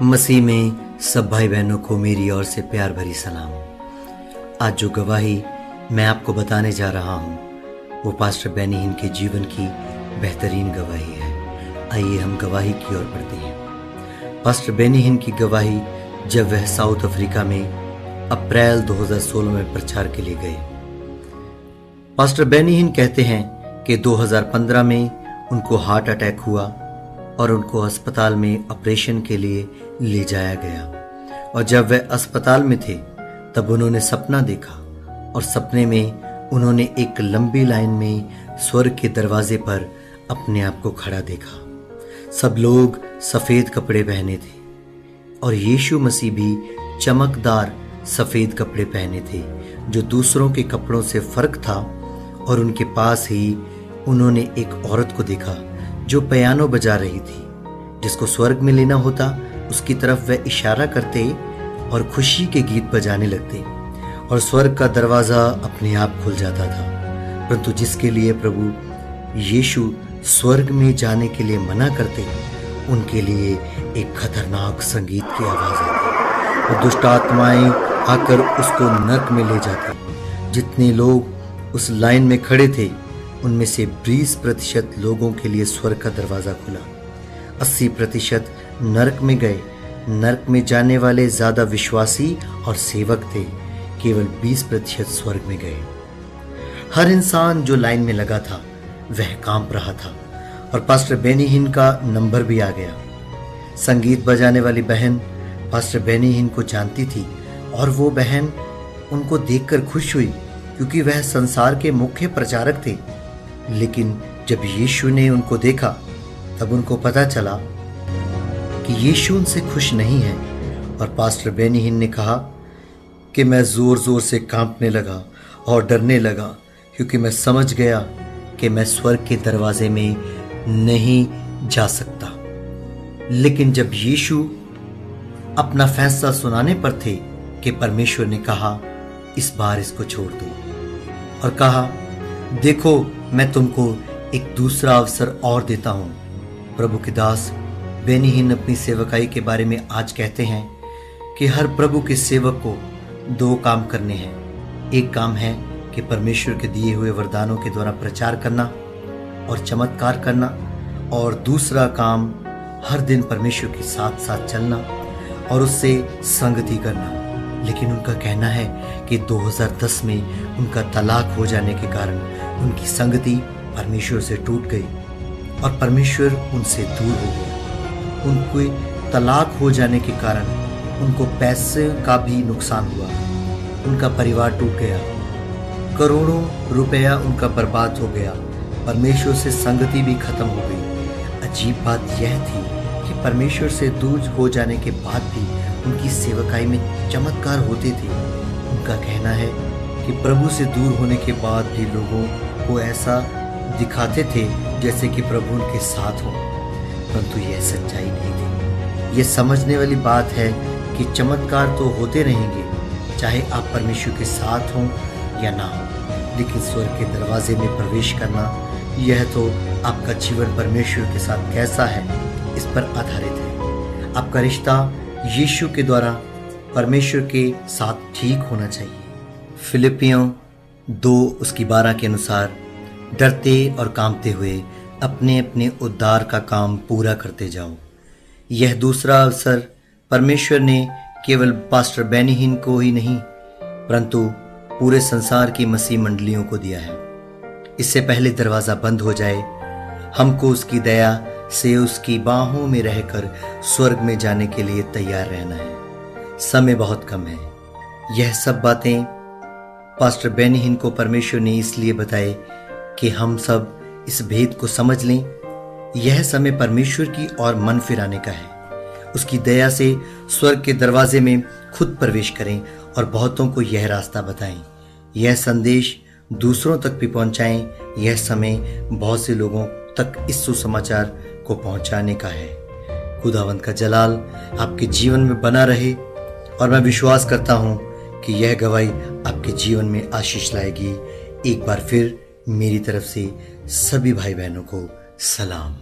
मसीह में सब भाई बहनों को मेरी ओर से प्यार भरी सलाम। आज जो गवाही मैं आपको बताने जा रहा हूँ वो पास्टर बेनी हिन के जीवन की बेहतरीन गवाही है। आइए हम गवाही की ओर बढ़ते हैं। पास्टर बेनी हिन की गवाही जब वह साउथ अफ्रीका में अप्रैल 2016 में प्रचार के लिए गए। पास्टर बेनी हिन कहते हैं कि 2015 में उनको हार्ट अटैक हुआ और उनको अस्पताल में ऑपरेशन के लिए ले जाया गया। और जब वह अस्पताल में थे तब उन्होंने सपना देखा और सपने में उन्होंने एक लंबी लाइन में स्वर्ग के दरवाजे पर अपने आप को खड़ा देखा। सब लोग सफेद कपड़े पहने थे और यीशु मसीह भी चमकदार सफेद कपड़े पहने थे जो दूसरों के कपड़ों से फर्क था। और उनके पास ही उन्होंने एक औरत को देखा जो पियानो बजा रही थी। जिसको स्वर्ग में लेना होता उसकी तरफ वह इशारा करते और खुशी के गीत बजाने लगते और स्वर्ग का दरवाजा अपने आप खुल जाता था। परंतु जिसके लिए प्रभु यीशु स्वर्ग में जाने के लिए मना करते उनके लिए एक खतरनाक संगीत की आवाज आती और दुष्ट आत्माएं आकर उसको नरक में ले जाती। जितने लोग उस लाइन में खड़े थे उनमें से 20% लोगों के लिए स्वर्ग का दरवाजा खुला। 80% नरक में गए। नरक में जाने वाले ज्यादा विश्वासी और सेवक थे, केवल 20% स्वर्ग में गए। हर इंसान जो लाइन में लगा था वह कांप रहा था और पास्टर बेनी हिन का नंबर भी आ गया। संगीत बजाने वाली बहन पास्टर बेनी हिन को जानती थी और वो बहन उनको देखकर खुश हुई क्योंकि वह संसार के मुख्य प्रचारक थे। लेकिन जब यीशु ने उनको देखा तब उनको पता चला कि यीशु उनसे खुश नहीं है। और पास्टर बेनी हिन ने कहा कि मैं जोर जोर से कांपने लगा और डरने लगा क्योंकि मैं समझ गया कि मैं स्वर्ग के दरवाजे में नहीं जा सकता। लेकिन जब यीशु अपना फैसला सुनाने पर थे कि परमेश्वर ने कहा इस बार इसको छोड़ दो और कहा देखो मैं तुमको एक दूसरा अवसर और देता हूं। प्रभु के दास बेनी हिन अपनी सेवकाई के बारे में आज कहते हैं कि हर प्रभु के सेवक को 2 काम करने हैं। एक काम है कि परमेश्वर के दिए हुए वरदानों के द्वारा प्रचार करना और चमत्कार करना, और दूसरा काम हर दिन परमेश्वर के साथ साथ चलना और उससे संगति करना। लेकिन उनका कहना है कि 2010 में उनका तलाक हो जाने के कारण उनकी संगति परमेश्वर से टूट गई और परमेश्वर उनसे दूर हो गए। उनके तलाक हो जाने के कारण उनको पैसे का भी नुकसान हुआ। उनका परिवार टूट गया, करोड़ों रुपया उनका बर्बाद हो गया, परमेश्वर से संगति भी खत्म हो गई। अजीब बात यह थी कि परमेश्वर से दूर हो जाने के बाद भी उनकी सेवकाई में चमत्कार होते थे। उनका कहना है कि प्रभु से दूर होने के बाद भी लोगों को ऐसा दिखाते थे जैसे कि प्रभु उनके साथ हो, परंतु यह सच्चाई नहीं थी। यह समझने वाली बात है कि चमत्कार तो होते रहेंगे चाहे आप परमेश्वर के साथ हों या ना हो, लेकिन स्वर्ग के दरवाजे में प्रवेश करना यह तो आपका जीवन परमेश्वर के साथ कैसा है इस पर आधारित है। आपका रिश्ता यीशु के द्वारा परमेश्वर के साथ ठीक होना चाहिए। फिलिपियों 2:12 के अनुसार डरते और कांपते हुए अपने अपने उद्धार का काम पूरा करते जाओ। यह दूसरा अवसर परमेश्वर ने केवल पास्टर बेनी हिन को ही नहीं परंतु पूरे संसार की मसीह मंडलियों को दिया है। इससे पहले दरवाजा बंद हो जाए हमको उसकी दया से उसकी बाहों में रहकर स्वर्ग में जाने के लिए तैयार रहना है। समय बहुत कम है। यह सब बातें पास्टर बेनी हिन को परमेश्वर ने इसलिए बताए कि हम सब इस भेद को समझ लें। यह समय परमेश्वर की ओर मन फिराने का है। उसकी दया से स्वर्ग के दरवाजे में खुद प्रवेश करें और बहुतों को यह रास्ता बताएं। यह संदेश दूसरों तक भी पहुंचाएं। यह समय बहुत से लोगों तक इस सुसमाचार को पहुंचाने का है। खुदावंत का जलाल आपके जीवन में बना रहे और मैं विश्वास करता हूं कि यह गवाही आपके जीवन में आशीष लाएगी। एक बार फिर मेरी तरफ से सभी भाई बहनों को सलाम।